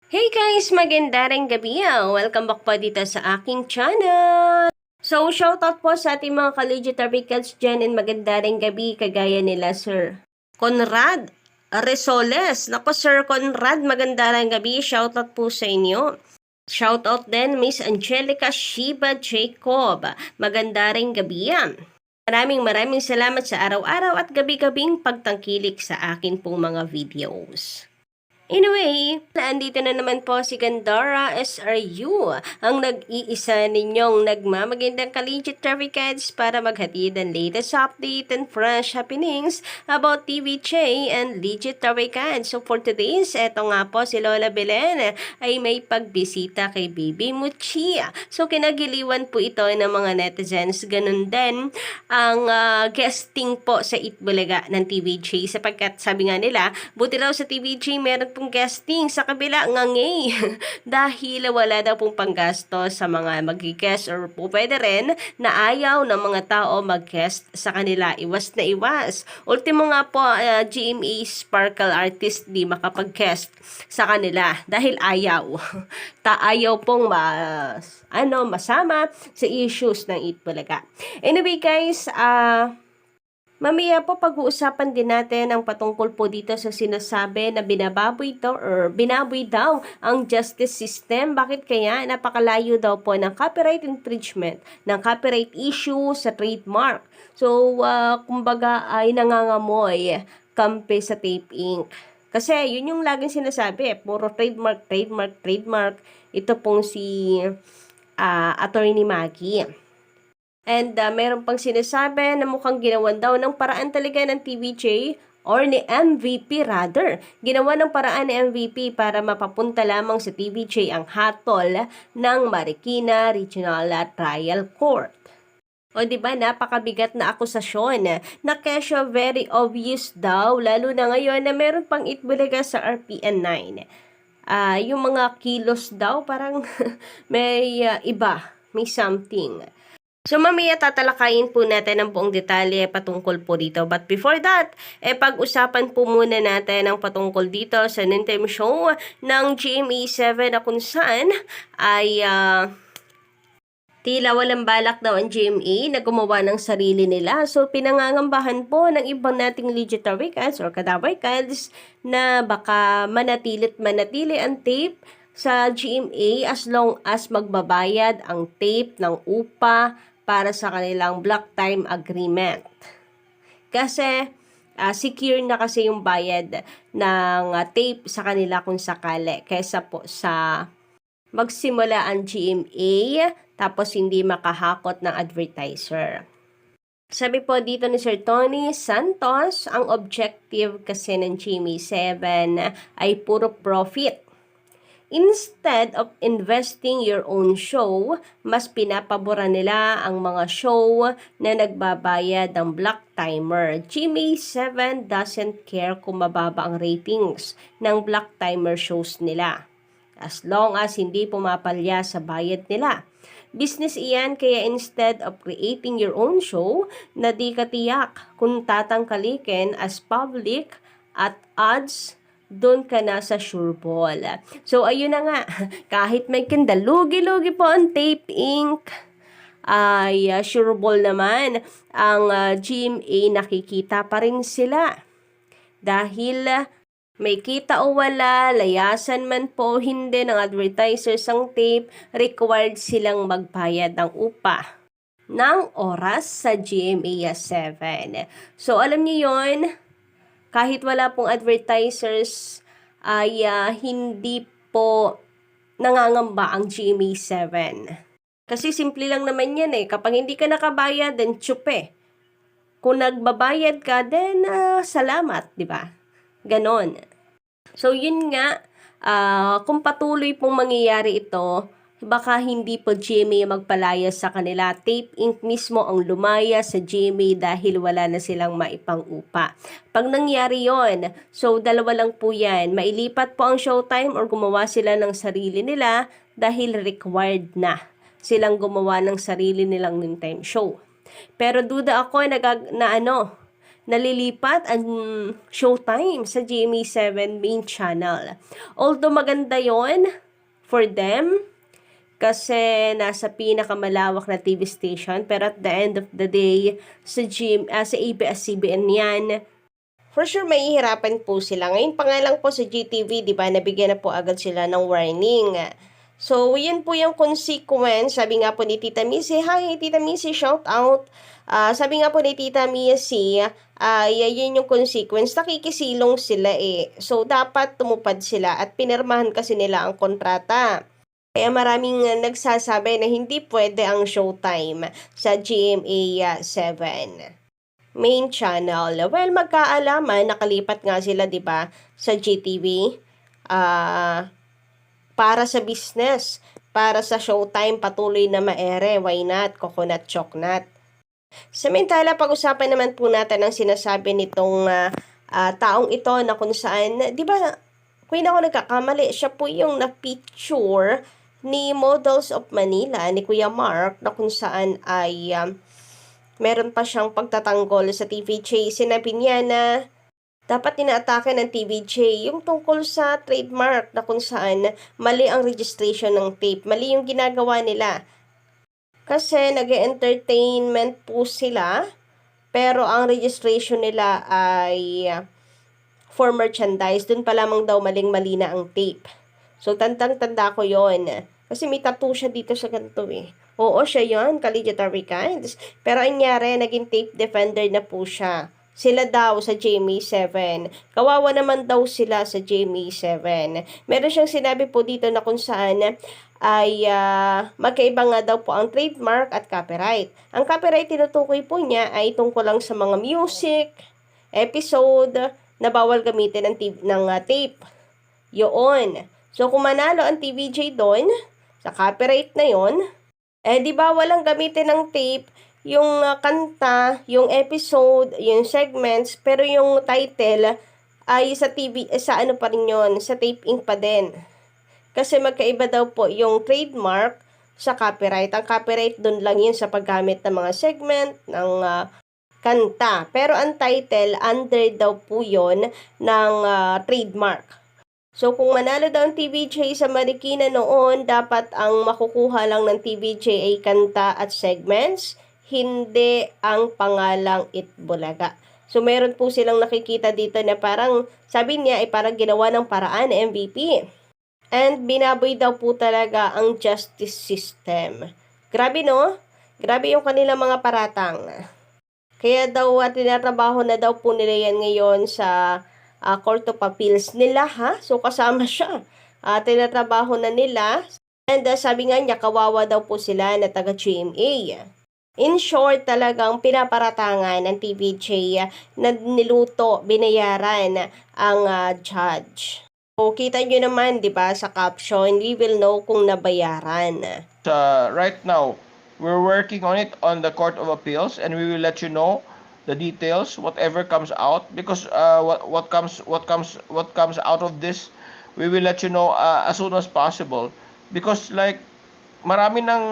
Hey guys! Magandang gabi! Welcome back po dito sa aking channel! So, shoutout po sa ating mga collegiate kids dyan and magandang gabi kagaya nila Sir Conrad Resoles. Nako Sir Conrad, magandang gabi. Shoutout po sa inyo. Shoutout din Miss Angelica Shiba Jacob. Magandang gabi yan. Maraming salamat sa araw-araw at gabi-gabing pagtangkilik sa akin pong mga videos. Anyway, andito na naman po si Gandara SRU, ang nag-iisa ninyong nagmamagandang collegiate traffic guides para maghatid ang latest update and fresh happenings about TVJ and legit traffic guides. So for today's, eto nga po si Lola Belen ay may pagbisita kay Baby Muchi. So kinagiliwan po ito ng mga netizens. Ganun din ang guesting po sa Itbulaga ng TVJ sapagkat sabi nga nila, buti raw sa TVJ meron pong guesting sa kabila ngangay dahil wala daw pong panggasto sa mga mag-guest or po pwede rin na ayaw ng mga tao mag-guest sa kanila. Iwas na iwas. Ultimo nga po, GMA Sparkle Artist di makapag-guest sa kanila dahil ayaw. Ayaw pong masama sa issues ng Itbulaga. Anyway guys, mamaya po pag-uusapan din natin ang patungkol po dito sa sinasabi na binaboy daw ang justice system. Bakit kaya? Napakalayo daw po ng copyright infringement, ng copyright issue sa trademark. So, kumbaga ay nangangamoy kampe sa Tape Inc. Kasi yun yung laging sinasabi, puro trademark. Ito pong si Attorney Maggie. And meron pang sinasabi na mukhang ginawan daw ng paraan talaga ng TVJ or ni MVP rather. Ginawa ng paraan ni MVP para mapapunta lamang sa TVJ ang hatol ng Marikina Regional Trial Court. O diba, napakabigat na akusasyon na kesyo very obvious daw, lalo na ngayon na meron pang Itbulaga sa RPN 9. Yung mga kilos daw parang may iba, may something. So mamaya tatalakayin po natin ang buong detalye patungkol po dito. But before that, pag-usapan po muna natin ang patungkol dito sa Nintem Show ng GMA7 na kung saan ay tila walang balak daw ang GMA na gumawa ng sarili nila. So pinangangambahan po ng ibang nating legendary cats or cadaver cats na baka manatili ang tape sa GMA as long as magbabayad ang tape ng upa para sa kanilang block time agreement. Kasi secure na kasi yung bayad ng tape sa kanila kung sakali kaysa po sa magsimula ang GMA tapos hindi makahakot ng advertiser. Sabi po dito ni Sir Tony Santos, ang objective kasi ng GMA7 ay puro profit. Instead of investing your own show, mas pinapabora nila ang mga show na nagbabayad ng block timer. GMA7 doesn't care kung mababa ang ratings ng block timer shows nila, as long as hindi pumapalya sa bayad nila. Business iyan, kaya instead of creating your own show na di katiyak kung tatangkalikin as public at odds, doon ka na sa sureball. So, ayun na nga. Kahit may kindalugi-lugi po ang Tape Inc., ay sureball naman ang GMA, nakikita pa rin sila. Dahil may kita o wala, layasan man po hindi ng advertisers ang tape, required silang magbayad ng upa ng oras sa GMA 7. So, alam niyo yon, kahit wala pong advertisers ay hindi po nangangamba ang GMA 7. Kasi simple lang naman yan kapag hindi ka nakabayad, then tsupe. Kung nagbabayad ka, then salamat, di ba? Ganon. So yun nga, kung patuloy pong mangyayari ito, baka hindi po GMA magpalaya sa kanila. Tape Inc. mismo ang lumaya sa GMA dahil wala na silang maipang-upa. Pag nangyari yon, so dalawa lang po yan. Mailipat po ang showtime or gumawa sila ng sarili nila dahil required na silang gumawa ng sarili nilang noontime show. Pero duda ako nalilipat ang showtime sa GMA7 main channel. Although maganda yon for them, kasi nasa pinakamalawak na TV station, pero at the end of the day, sa ABS-CBN yan, for sure mahihirapan po sila. Ngayon pa nga lang po sa GTV, di ba, nabigyan na po agad sila ng warning. So, yun po yung consequence. Sabi nga po ni Tita Missy, hi Tita Missy, shout out. Sabi nga po ni Tita Missy, yun yung consequence. Nakikisilong sila eh. So, dapat tumupad sila at pinirmahan kasi nila ang kontrata. Kaya maraming nagsasabi na hindi pwede ang showtime sa GMA 7 main channel. Well, magkaalaman, nakalipat nga sila, 'di ba, sa GTV. Para sa business, para sa showtime patuloy na maere, why not? Coconut Choknat. Samantala, pag-usapan naman po natin ang sinasabi nitong taong ito na kung saan, 'di ba, kung ako nagkakamali, siya po yung na-picture ni Models of Manila, ni Kuya Mark, na kung saan ay meron pa siyang pagtatanggol sa TVJ. Sinabi niya na dapat inaatake ng TVJ yung tungkol sa trademark na kung saan mali ang registration ng tape. Mali yung ginagawa nila. Kasi nag-entertainment po sila, pero ang registration nila ay for merchandise. Dun pa lamang daw maling-mali na ang tape. So, tandang-tanda ko yon. Kasi may tattoo siya dito sa ganito eh. Oo, siya yon, Kaligitary Kinds. Pero anyari, naging tape defender na po siya. Sila daw sa GMA7. Kawawa naman daw sila sa GMA7. Meron siyang sinabi po dito na kung saan ay magkaiba nga daw po ang trademark at copyright. Ang copyright tinutukoy po niya ay tungkol lang sa mga music, episode na bawal gamitin ng tape. Yun. So, kung manalo ang TVJ doon, sa copyright na yon, di ba walang gamitin ng tape yung kanta, yung episode, yung segments, pero yung title ay sa ano pa rin yun, sa tape ink pa din. Kasi magkaiba daw po yung trademark sa copyright. Ang copyright doon lang yun sa paggamit ng mga segment, ng kanta. Pero ang title, under daw po yun ng trademark. So, kung manalo daw ang TVJ sa Marikina noon, dapat ang makukuha lang ng TVJ ay kanta at segments, hindi ang pangalang Itbulaga. So, meron po silang nakikita dito na parang, sabi niya, ay parang ginawa ng paraan ng MVP. And binaboy daw po talaga ang justice system. Grabe, no? Grabe yung kanilang mga paratang. Kaya daw, tinatrabaho na daw po nila yan ngayon sa Court of Appeals nila, ha? So, kasama siya. Tinatrabaho na nila. And sabi nga niya, kawawa daw po sila na taga-GMA. In short, talagang pinaparatangan ng TVJ na niluto, binayaran ang judge. So, kita nyo naman, di ba, sa caption, we will know kung nabayaran. Right now, we're working on it on the Court of Appeals, and we will let you know the details, whatever comes out, because what comes out of this, we will let you know as soon as possible, because like marami ng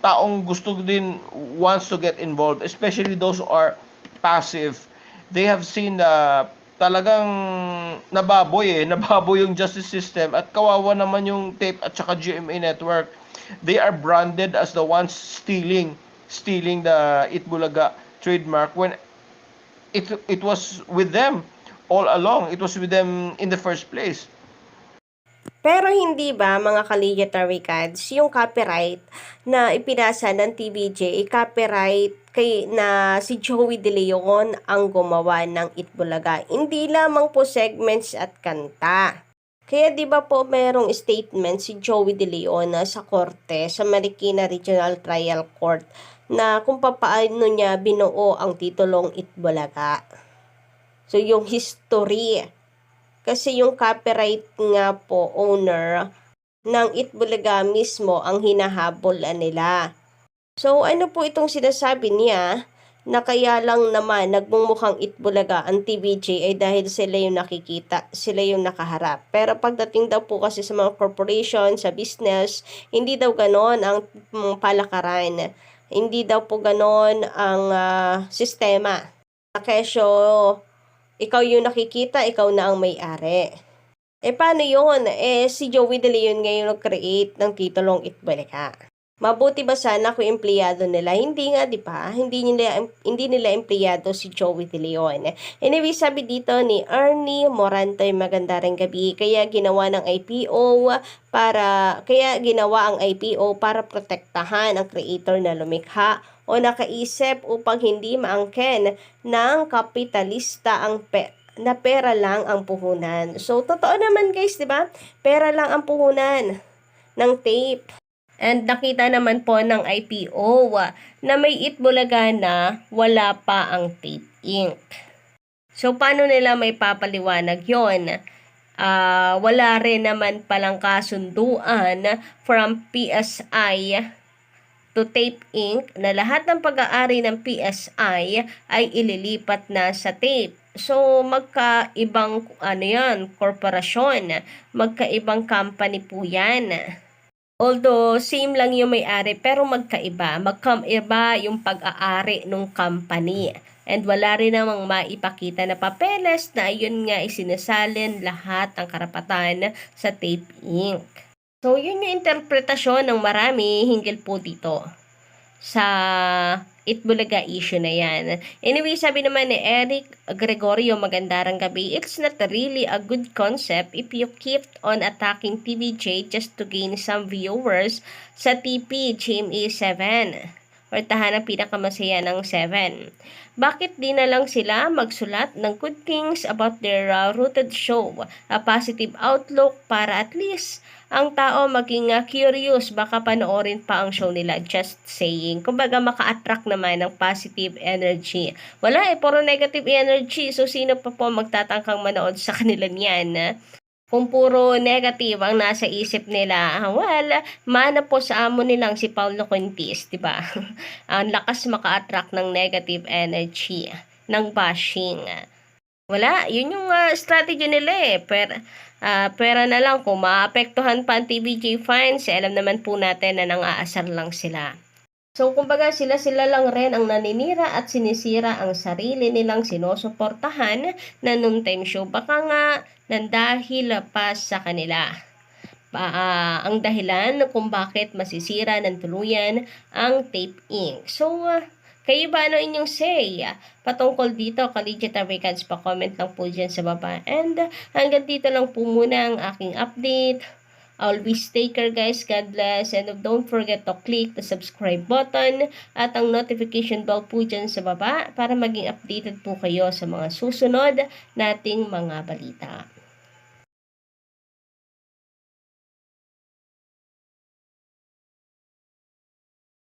taong gusto din wants to get involved, especially those who are passive. They have seen talagang nababoy yung justice system, at kawawa naman yung tape at saka GMA network. They are branded as the ones stealing the Itbulaga trademark when it was with them all along. It was with them in the first place. Pero hindi ba, mga Kaligitary Cats, yung copyright na ipinasa ng TVJ, copyright na si Joey De Leon ang gumawa ng Itbulaga. Hindi lamang po segments at kanta. Kaya di ba po merong statement si Joey De Leon sa korte, sa Marikina Regional Trial Court, na kung paano niya binuo ang titulong Itbulaga. So, yung history. Kasi yung copyright nga po, owner ng Itbulaga mismo ang hinahabol nila. So, ano po itong sinasabi niya na kaya lang naman nagmumukhang Itbulaga ang TVJ ay dahil sila yung nakikita, sila yung nakaharap. Pero pagdating daw po kasi sa mga corporation, sa business, hindi daw ganon ang palakaran. Hindi daw po ganon ang sistema. Kesyo, ikaw yung nakikita, ikaw na ang may-ari. Paano yun? Si Joey De Leon ngayon nag-create ng titulong Itbulaga. Mabuti ba sana kung empleyado nila? Hindi nga, di ba? Hindi nila empleyado si Joey De Leon. Anyway, sabi dito ni Ernie Morante, maganda rin gabi. Kaya ginawa ang IPO para protektahan ang creator na lumikha o nakaisip upang hindi maangken ng kapitalista na pera lang ang puhunan. So, totoo naman guys, di ba? Pera lang ang puhunan ng tape. And nakita naman po ng IPO na may Itbulaga na wala pa ang tape ink. So, paano nila may papaliwanag yon? Wala rin naman palang kasunduan from PSI to Tape Inc. na lahat ng pag-aari ng PSI ay ililipat na sa tape. So, magkaibang korporasyon, magkaibang company po yan. Although, same lang yung may-ari, pero magkaiba yung pag-aari ng company. And wala rin namang maipakita na papeles na yun nga isinasalin lahat ng karapatan sa Tape Inc. So, yun yung interpretasyon ng marami hinggil po dito sa Itbulaga issue na yan. Anyway, sabi naman ni Eric Gregorio, magandang gabi, it's not really a good concept if you keep on attacking TVJ just to gain some viewers sa TP GMA 7 or tahanang pinakamasaya ng 7. Bakit di na lang sila magsulat ng good things about their rooted show, a positive outlook para at least ang tao maging curious, baka panoorin pa ang show nila, just saying. Kumbaga maka-attract naman ng positive energy. Wala puro negative energy, so sino pa po magtatangkang manood sa kanila niyan? Kung puro negative ang nasa isip nila, mana po sa amo nilang si Paulo Quintis, di ba? Ang lakas maka-attract ng negative energy, ng bashing. Wala, yun yung strategy nila pera na lang kung maapektuhan pa ang TVJ fans, alam naman po natin na nang-aasar lang sila. So, kumbaga sila lang rin ang naninira at sinisira ang sarili nilang sinusuportahan na noontime show. Baka nga nandahil pa sa kanila. Ang dahilan kung bakit masisira ng tuluyan ang Tape Inc. So, kayo ba ano inyong say? Patungkol dito, Collegiate Americans, pa-comment lang po dyan sa baba. And hanggang dito lang po muna ang aking update. Always take care guys, God bless, and don't forget to click the subscribe button at ang notification bell po dyan sa baba para maging updated po kayo sa mga susunod nating mga balita.